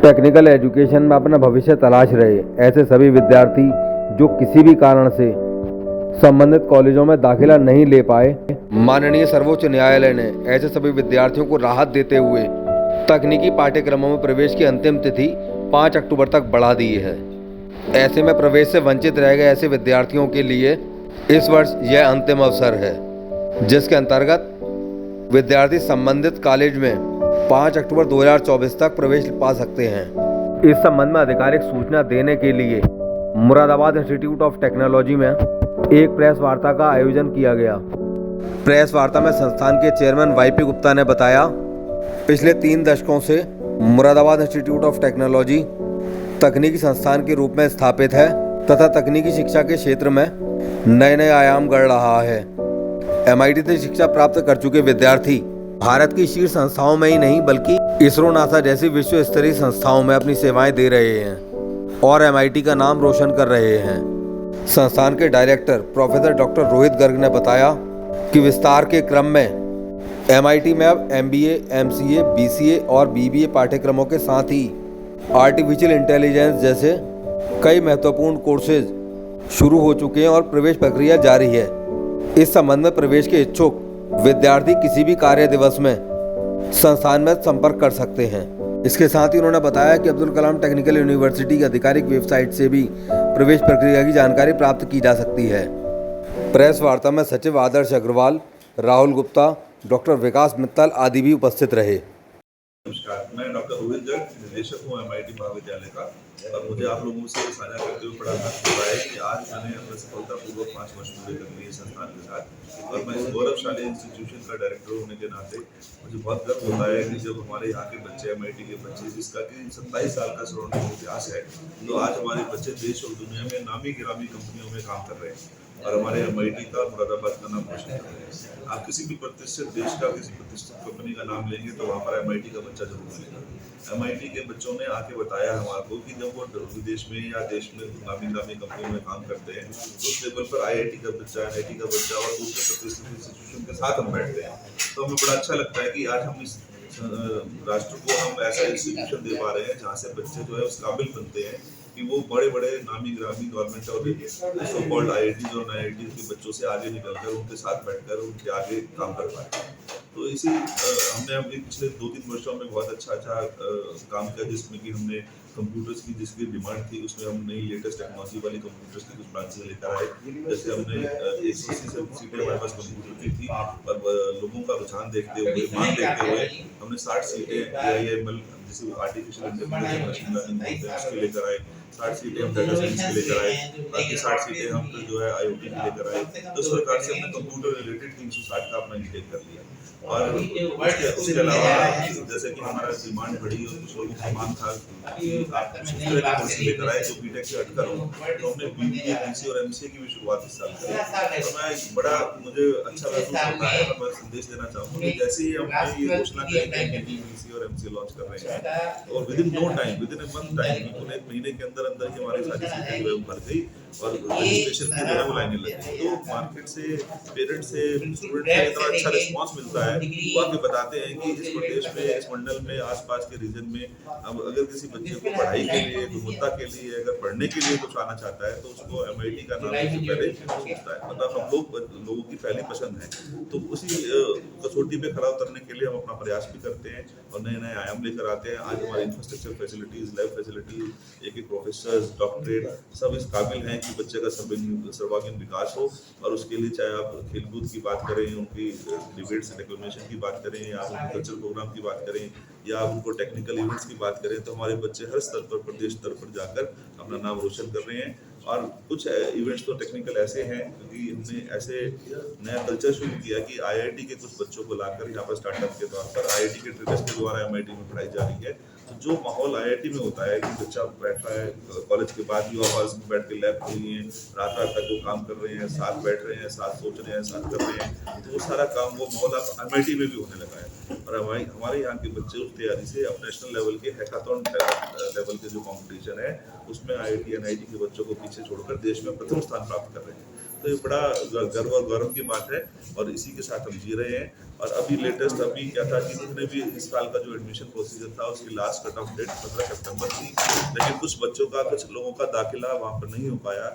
Technical education में अपना भविष्य तलाश रहे ऐसे सभी विद्यार्थी जो किसी भी कारण से संबंधित कॉलेजों में दाखिला नहीं ले पाए, माननीय सर्वोच्च न्यायालय ने ऐसे सभी विद्यार्थियों को राहत देते हुए तकनीकी पाठ्यक्रमों में प्रवेश की अंतिम तिथि 5 अक्टूबर तक बढ़ा दी है। ऐसे में प्रवेश से वंचित रह गए ऐसे विद्यार्थियों के लिए इस वर्ष यह अंतिम अवसर है, जिसके अंतर्गत विद्यार्थी संबंधित कॉलेज में 5 अक्टूबर 2024 तक प्रवेश पा सकते हैं। इस संबंध में आधिकारिक सूचना देने के लिए मुरादाबाद इंस्टीट्यूट ऑफ टेक्नोलॉजी में एक प्रेस वार्ता का आयोजन किया गया। प्रेस वार्ता में संस्थान के चेयरमैन वाईपी गुप्ता ने बताया, पिछले 3 दशकों से मुरादाबाद इंस्टीट्यूट ऑफ टेक्नोलॉजी तकनीकी संस्थान के रूप में स्थापित है तथा तकनीकी शिक्षा के क्षेत्र में नए नए आयाम गढ़ रहा है। MIT से शिक्षा प्राप्त कर चुके विद्यार्थी भारत की शीर्ष संस्थाओं में ही नहीं बल्कि इसरो, नासा जैसी विश्व स्तरीय संस्थाओं में अपनी सेवाएं दे रहे हैं और MIT का नाम रोशन कर रहे हैं। संस्थान के director professor doctor Rohit Garg ने बताया कि विस्तार के क्रम में MIT में अब MBA, MCA, BCA और BBA पाठ्यक्रमों के साथ ही आर्टिफिशियल इंटेलिजेंस जैसे कई महत्वपूर्ण कोर्सेज शुरू हो चुके हैं और प्रवेश प्रक्रिया जारी है। इस संबंध में प्रवेश के इच्छुक विद्यार्थी किसी भी कार्य दिवस में संस्थान में संपर्क कर सकते हैं। इसके साथ ही उन्होंने बताया कि अब्दुल कलाम टेक्निकल यूनिवर्सिटी की आधिकारिक वेबसाइट से भी प्रवेश प्रक्रिया की जानकारी प्राप्त की जा सकती है। प्रेस वार्ता में सचिव आदर्श अग्रवाल, राहुल गुप्ता, डॉक्टर विकास मित्तल आदि भी उपस्थित रहे। नमस्कार, मैं डॉक्टर रोहित गर्ग, निदेशक हूँ MIT महाविद्यालय का और मुझे आप लोगों से साझा करते हुए बड़ा हर्ष हो रहा है कि आज मैंने अपना सफलतापूर्वक 5 वर्ष पूरे कर लिए संस्थान के साथ और मैं इस गौरवशाली इंस्टीट्यूशन का डायरेक्टर होने के नाते मुझे बहुत गर्व होता है कि जब हमारे यहाँ के बच्चे MIT के बच्चे जिसका कि 27 साल का सराउंडिंग इतिहास है, तो आज हमारे बच्चे देश और दुनिया में नामी गिरामी कंपनियों में काम कर रहे हैं और हमारे MIT का मुरादाबाद का नाम रोशन कर रहे हैं। आप किसी भी प्रतिष्ठित देश का किसी प्रतिष्ठित कंपनी का नाम लेंगे तो वहाँ पर MIT का बच्चा जरूर मिलेगा। MIT के बच्चों ने आके बताया हमारे को कि जब वो विदेश में या देश में नामी कंपनियों में काम करते हैं तो उस लेवल पर IIT का बच्चा, NIT का बच्चा और दूसरे प्रतिष्ठित इंस्टीट्यूशन के साथ हम बैठते हैं, तो हमें बड़ा अच्छा लगता है कि आज हम इस राष्ट्र को हम ऐसा इंस्टीट्यूशन दे पा रहे हैं जहाँ से बच्चे जो है उस काबिल बनते हैं कि वो बड़े बड़े नामी ग्रामी गवर्नमेंट और सो कॉल्ड IIT और NIT के बच्चों से आगे निकलकर उनके साथ बैठकर उनके आगे काम कर पाए। तो इसी हमने अपने पिछले 2-3 वर्षों में बहुत अच्छा काम किया, जिसमें कि हमने कंप्यूटर्स की जिसकी डिमांड थी उसमें हम नई लेटेस्ट टेक्नोलॉजी वाली कंप्यूटर्स की कुछ ब्रांचेस लेकर आए। जैसे हमने 180 सीटें हमारे पास कंप्यूटर की थी और लोगों का रुझान देखते हुए, मांग देखते हुए हमने 60 सीटें AIML जिसे आर्टिफिशियल इंटेलिजेंस मशीन लर्निंग बोलते हैं उसके लेकर आए, 60 सीटें हम डाटा साइंस के लेकर आए, बाकी 60 सीटें हम जो है IoT की लेकर आए। तो इस प्रकार से हमने कंप्यूटर रिलेटेड 360 का अपना इंटेक कर लिया और उसके अलावा जैसे कि हमारा डिमांड बढ़ी और कुछ लोगों का मांग था कि आप कुछ इस तरह के कोर्स लेकर आए जो बीटेक से हटकर हो, तो हमने BBA, BCA और MCA की भी शुरुआत इस साल करी। तो मैं बड़ा मुझे अच्छा महसूस होता है और मैं संदेश देना चाहूँगा कि जैसे ही हमने ये घोषणा करी कि BBA, BCA और MCA लॉन्च कर रहे हैं और within no time, within a month time, बिल्कुल 1 महीने के अंदर अंदर ही हमारी सारी सीटें जो है भर गई और रजिस्ट्रेशन की जो है वो लाइनें लग गई। तो मार्केट से, पेरेंट्स से, स्टूडेंट से इतना अच्छा रिस्पांस मिलता है, वो आके बताते हैं कि इस प्रदेश में, इस मंडल में, आसपास के रीजन में अब अगर किसी बच्चे को पढ़ाई के लिए, गुणवत्ता के लिए, अगर पढ़ने के लिए कुछ आना चाहता है तो उसको MIT का नाम सबसे पहले सोचता है, मतलब हम लोगों की पहली पसंद है। तो उसी कसौटी पे खरा उतरने के लिए हम अपना प्रयास भी करते हैं और नए नए आयाम लेकर आते हैं। आज हमारी इंफ्रास्ट्रक्चर फैसिलिटीज, लैब फैसिलिटीज, एक प्रोफेसर, डॉक्टरेट सब इस काबिल हैं कि बच्चे का सर्वांगीण विकास हो और उसके लिए चाहे आप खेलकूद की बात करें, उनकी डिबेट्स डेक्लेमेशन की बात करें या आप उनके कल्चरल प्रोग्राम की बात करें या आप उनको टेक्निकल इवेंट्स की बात करें, तो हमारे बच्चे हर स्तर पर, प्रदेश स्तर पर जाकर अपना नाम रोशन कर रहे हैं। और कुछ इवेंट्स तो टेक्निकल ऐसे हैं क्योंकि हमने ऐसे नया कल्चर शुरू किया कि IIT के कुछ बच्चों को लाकर यहाँ पर स्टार्टअप के तौर पर IIT के ट्रेनर्स के द्वारा MIT में पढ़ाई जा रही है। तो जो माहौल IIT में होता है कि बच्चा बैठ रहा है कॉलेज के बाद भी आवाज में बैठ के लैब खोली है, रात रात तक वो काम कर रहे हैं, साथ बैठ रहे हैं, साथ सोच रहे हैं, साथ कर रहे हैं, तो वो सारा काम वो माहौल अब MIT में भी होने लगा है। और हमारे यहाँ के बच्चे उस तैयारी से अब नेशनल लेवल के हैकाथॉन लेवल के जो कॉम्पिटिशन है उसमें IIT NIT के बच्चों को पीछे छोड़कर देश में प्रथम स्थान प्राप्त कर रहे हैं। तो ये बड़ा गर्व और गौरव की बात है और इसी के साथ हम जी रहे हैं। और अभी लेटेस्ट अभी क्या था कि जितने भी इस साल का जो एडमिशन प्रोसीजर था उसकी लास्ट कट ऑफ डेट 15 सितंबर थी, लेकिन कुछ बच्चों का कुछ लोगों का दाखिला वहाँ पर नहीं हो पाया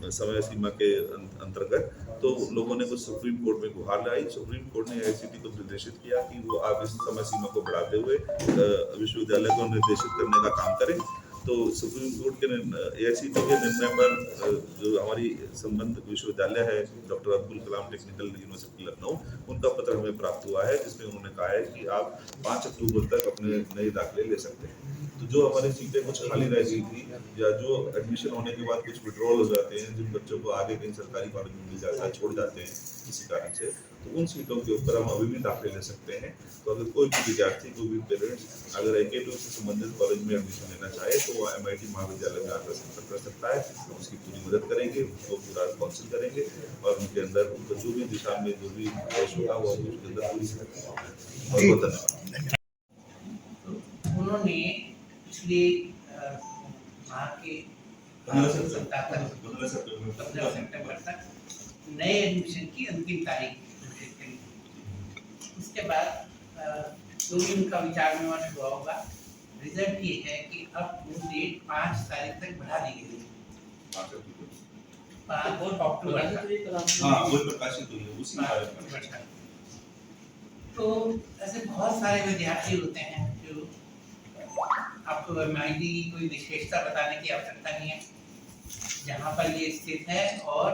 समय सीमा के अंतर्गत। तो लोगों ने कुछ सुप्रीम कोर्ट में गुहार लगाई। सुप्रीम कोर्ट ने एआईसीटी को निर्देशित किया कि वो आप इस समय सीमा को बढ़ाते हुए विश्वविद्यालय को निर्देशित करने का काम करें। तो सुप्रीम कोर्ट के एआईसीटी के निर्णय पर जो हमारी संबंध विश्वविद्यालय है doctor Abdul Kalam technical university Lucknow, उनका पत्र हमें प्राप्त हुआ है जिसमें उन्होंने कहा है कि आप 5 अक्टूबर तक अपने नए दाखिले ले सकते हैं। तो जो हमारी सीटें कुछ खाली रह गई थी या जो एडमिशन होने के बाद कुछ विड्रॉल हो जाते हैं, जिन बच्चों को आगे कहीं सरकारी कॉलेज में मिल जाता है, छोड़ जाते हैं किसी कारण से, तो उन सीटों के ऊपर हम अभी भी दाखिले ले सकते हैं। तो अगर कोई भी विद्यार्थी, कोई भी पेरेंट्स अगर एकेटू से संबंधित कॉलेज में एडमिशन लेना चाहे तो वो एमआईटी महाविद्यालय में आकर संपर्क कर सकता है। हम उसकी पूरी मदद करेंगे, उसको पूरा काउंसिल करेंगे और उनके अंदर उनको जो भी दिशा में जो भी प्रयास होगा वो हम उसके अंदर पूरी मदद करेंगे। बहुत बहुत धन्यवाद। उन्होंने पिछले माह के 15 सितंबर तक नए एडमिशन की अंतिम तारीख घोषित करी। उसके बाद जो भी उनका विचार विमर्श हुआ होगा, रिजल्ट ये है कि अब वो डेट 5 तारीख तक बढ़ा दी गई है। 5 अक्टूबर तक। हाँ, वो प्रकाशित हुई है उसी बारे में। तो ऐसे बहुत सारे विद्यार्थी होते हैं जो आपको एमआईटी की कोई विशेषता बताने की आवश्यकता नहीं है, जहाँ पर ये स्थित है और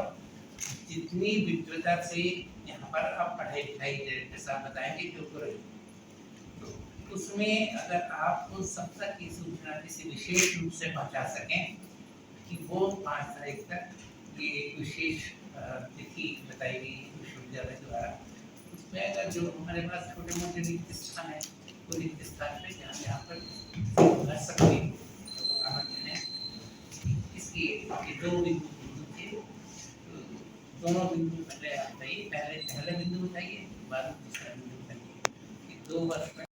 जितनी विद्वता से यहाँ पर आप पढ़ाई लिखाई डायरेक्टर साहब बताएंगे जो करें, तो उसमें अगर आप उन सब तक की सूचना किसी विशेष रूप से पहुँचा सकें कि वो 5 तारीख तक ये एक विशेष तिथि बताई गई है विश्वविद्यालय द्वारा, उसमें अगर जो हमारे पास छोटे मोटे रिक्त स्थान है वो रिक्त स्थान पे जहाँ पर भर सकते हैं तो आमंत्रण है। इसलिए ये 2 बिंदु थे, तो दोनों बिंदु पहले आप बताइए, पहले बिंदु बताइए, बाद में दूसरा बिंदु बताइए कि 2 वर्ष में